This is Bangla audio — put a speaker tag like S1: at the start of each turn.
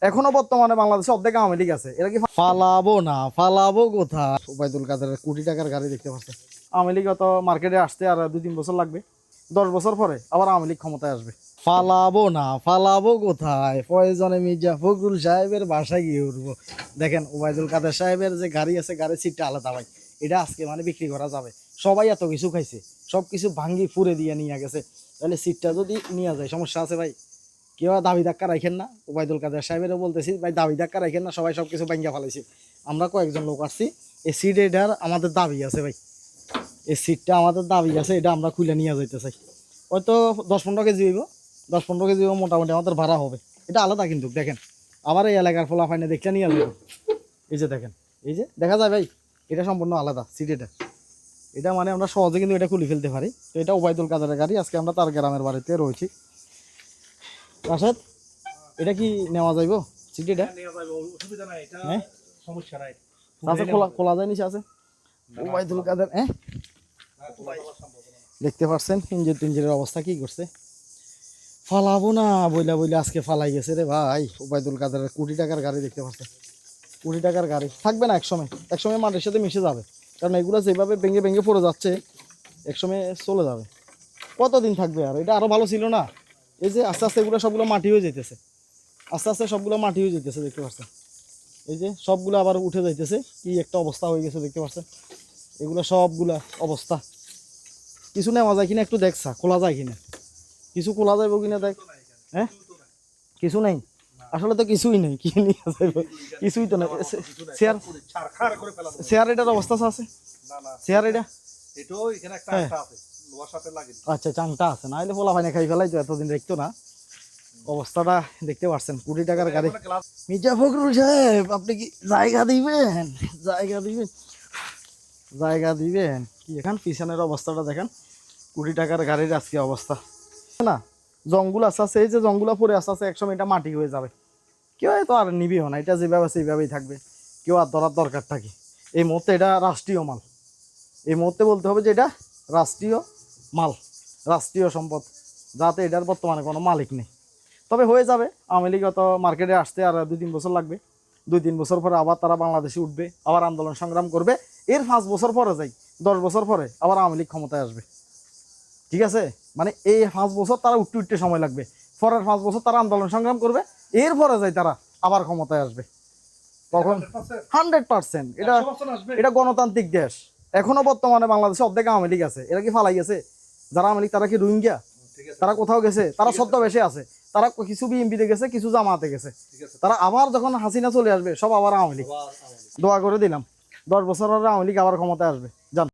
S1: এখনো বর্তমানে বাংলাদেশে অর্ধেক আওয়ামী লীগ আছে। এরা কি ফালাবো না, ফালাবো কোথায়? ওবায়দুল কাদেরের কোটি টাকার গাড়ি দেখতে পাচ্ছেন। আওয়ামী লীগ তো মার্কেটে আসতে আর 2-3 বছর লাগবে, 10 বছর পরে আবার আওয়ামী লীগ ক্ষমতায় আসবে। ফালাবো না, ফালাবো কোথায়? প্রয়োজনে মির্জা ফখরুল সাহেবের বাসায় গিয়ে উঠবো। দেখেন ওবায়দুল কাদের সাহেবের যে গাড়ি আছে, গাড়ির সিটটা আলাদা ভাই। এটা আজকে মানে বিক্রি করা যাবে। সবাই এত কিছু খাইছে, সব কিছু ভাঙ্গি ফুরে দিয়ে নিয়ে গেছে, তাহলে সিটটা যদি নিয়ে যায় সমস্যা আছে ভাই। কেউ দাবি ধাক্কা রাখেন না। ওবায়দুল কাদের সাহেবেরও বলতেছি ভাই, দাবি ধাক্কা রাখেন না। সবাই সব কিছু ভাঙ্গা ফেলাইছি। আমরা কয়েকজন লোক আসছি, এই সিট এটার আমাদের দাবি আছে ভাই। এই সিটটা আমাদের দাবি আছে, এটা আমরা খুলে নিয়ে যাইতে চাই। হয়তো 10-15 কেজি হইব, 10-15 কেজি মোটামুটি আমাদের ভাড়া হবে। এটা আলাদা কিন্তু দেখেন, আবার এই এলাকার ফলাফাইনে দেখলে নিয়ে যাবে। এই যে দেখেন, এই যে দেখা যায় ভাই, এটা সম্পূর্ণ আলাদা সিট। এটা মানে আমরা সহজে কিন্তু এটা খুলে ফেলতে পারি। তো এটা ওবায়দুল কাদেরের গাড়ি। আজকে আমরা তার গ্রামের বাড়িতে রয়েছি। রাশেদ, এটা কি নেওয়া যাইব? সিটিটা হ্যাঁ,
S2: সমস্যা নাই।
S1: আছে, খোলা যায় নিচে আছে ওবায়দুল কাদের। হ্যাঁ, দেখতে পাচ্ছেন ইঞ্জিন টিঞ্জিনের অবস্থা কি করছে। ফালাবো না বইলা বইলা আজকে ফালাই গেছে রে ভাই। ওবায়দুল কাদেরের কোটি টাকার গাড়ি দেখতে পাচ্ছেন। কোটি টাকার গাড়ি থাকবে না একসময়, একসময় মাটির সাথে মিশে যাবে। কারণ এগুলো যেভাবে ভেঙে ভেঙে পড়ে যাচ্ছে, একসময় চলে যাবে। কতদিন থাকবে আর? এটা আরো ভালো ছিল না? এই যে আস্তে আস্তে এগুলো সবগুলো মাটি হয়ে যাইতেছে, আস্তে আস্তে সবগুলো মাটি হয়ে যাইতেছে দেখতে পাচ্ছেন। এই যে সবগুলো আবার উঠে যাইতেছে, কি একটা অবস্থা হয়ে গেছে দেখতে পাচ্ছেন। এগুলো সবগুলা অবস্থা। কিছু নেওয়া যায় কিনা একটু দেখছা, খোলা যায় কিনা, কিছু খোলা যাইব কিনা দেখ। হ্যাঁ, কিছু নেই আসলে, তো কিছুই নেই। কি নিয়ে যাইব? কিছুই তো নেই। চেয়ার, চেয়ার এটার অবস্থা আছে? চেয়ার এটা হ্যাঁ, আচ্ছা চাংটা আছে, না হলে ফোলা ফাইনে খাই ফেলাই তো, এতদিন দেখতো না। অবস্থাটা দেখতে পাচ্ছেন, কোটি টাকার গাড়ি। মির্জা ফখরুল সাহেব, আপনি কি জায়গা দিবেন? জায়গা দিবেন, জায়গা দিবেন কি? এখন পিছনের অবস্থাটা দেখেন, কোটি টাকার গাড়ির আজকে অবস্থা না। জঙ্গল আস্তে আস্তে, এই যে জঙ্গলা পরে আস্তে আস্তে একসময় এটা মাটি হয়ে যাবে। কেউ তো আর নিবিও না, এটা যেভাবে আছে এইভাবেই থাকবে। কেউ আর ধরার দরকার থাকে? এই মুহূর্তে এটা রাষ্ট্রীয় মাল। এই মুহূর্তে বলতে হবে যে এটা রাষ্ট্রীয় মাল, রাষ্ট্রীয় সম্পদ, যাতে এটার বর্তমানে কোনো মালিক নেই। তবে হয়ে যাবে, আওয়ামী লীগ তো মার্কেটে আসতে আর 2-3 বছর লাগবে। 2-3 বছর পরে আবার তারা বাংলাদেশে উঠবে, আবার আন্দোলন সংগ্রাম করবে। এর 5 বছর পরে যাই, 10 বছর পরে আবার আওয়ামী লীগ ক্ষমতায় আসবে। ঠিক আছে, মানে এই 5 বছর তারা উঠতে উঠতে সময় লাগবে। পরের 5 বছর তারা আন্দোলন সংগ্রাম করবে, এরপরে যাই তারা আবার ক্ষমতায় আসবে। তখন 100% এটা, এটা গণতান্ত্রিক দেশ। এখনো বর্তমানে বাংলাদেশে অর্ধেক আওয়ামী লীগ আছে। এরা কি ফালাই গেছে? যারা আওয়ামী লীগ তারা কি রোহিঙ্গা? তারা কোথাও গেছে? তারা ছদ্মবেশে আছে। তারা কিছু বিএনপিতে গেছে, কিছু জামাতে গেছে। তারা আবার যখন হাসিনা চলে আসবে, সব আবার আওয়ামী লীগ। দোয়া করে দিলাম 10 বছর আওয়ামী লীগ আবার ক্ষমতায় আসবে।